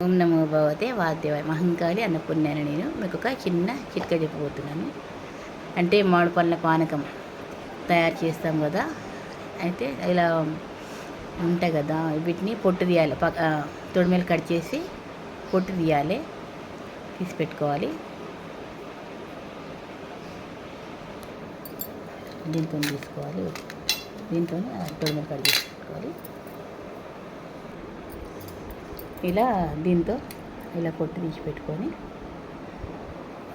ఓం నమో భగవతే వాద్యవాయ మహంకాళి అన్నపూర్ణాన్ని నేను మీకు ఒక చిన్న చిట్కా చెప్పబోతున్నాను. అంటే మామిడి పళ్ళ పానకం తయారు చేస్తాం కదా, అయితే ఇలా ఉంటాయి కదా, వీటిని పొట్టు తీయాలి. తొడిమేలు కట్ చేసి పొట్టు తీయాలి, తీసి పెట్టుకోవాలి. దీంతో తీసుకోవాలి, దీంతో తొడిమేలు కట్ చేసి పెట్టుకోవాలి. ఇలా దీంతో ఇలా పొట్టు తీసి పెట్టుకొని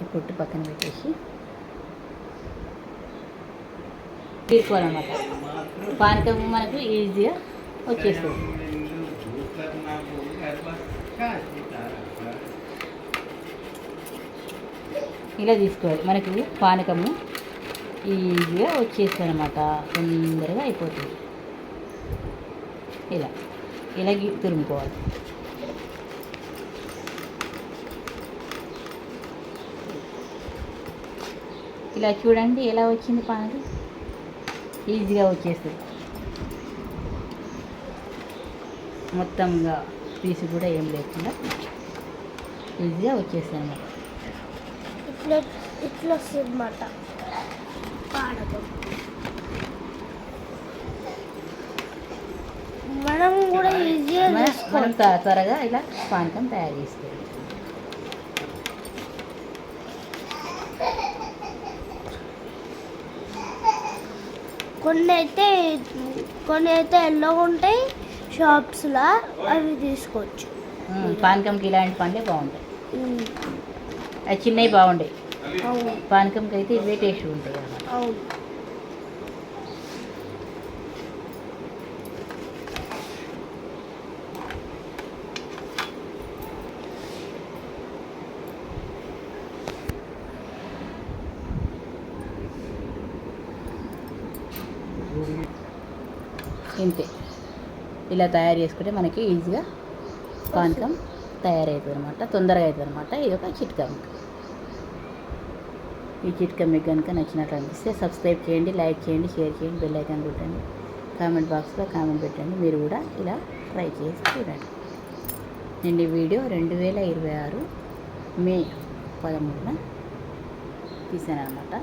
ఈ పొట్టు పక్కన పెట్టేసి తీసుకోవాలన్నమాట. పానకం మనకు ఈజీగా వచ్చేస్తుంది. ఇలా తీసుకోవాలి, మనకు పానకము ఈజీగా వచ్చేస్తుంది అన్నమాట. తొందరగా అయిపోతుంది. ఇలా ఇలా తురుముకోవాలి. ఇలా చూడండి ఎలా వచ్చింది పానకం, ఈజీగా వచ్చేస్తుంది. మొత్తంగా పీసు కూడా ఏం లేకుండా ఈజీగా వచ్చేస్తుంది అన్నమాట. ఇట్లా వస్తుంది అన్నమాట పానకం. మనం కూడా ఈజీగా మనం త్వరగా ఇలా పానకం తయారు చేసుకోవాలి. కొన్ని అయితే ఎల్లోగా ఉంటాయి షాప్స్లో, అవి తీసుకోవచ్చు. పానకంకి ఇలాంటి పండ్లే బాగుంటాయి, అవి చిన్నవి బాగుంటాయి. పానకంకి అయితే ఇవే టేస్ట్ ఉంటాయి అన్నమాట. అవును. ఇంతే, ఇలా తయారు చేసుకుంటే మనకి ఈజీగా పానకం తయారవుతుంది అనమాట, తొందరగా అవుతుంది అనమాట. ఇది ఒక చిట్కా. ఈ చిట్కా మీకు కనుక నచ్చినట్లు అనిపిస్తే సబ్స్క్రైబ్ చేయండి, లైక్ చేయండి, షేర్ చేయండి, బెల్ ఐకాన్ కొట్టండి, కామెంట్ బాక్స్లో కామెంట్ పెట్టండి. మీరు కూడా ఇలా ట్రై చేసి చూడండి. నేను ఈ వీడియో 2026 మే 13న తీసాను అనమాట.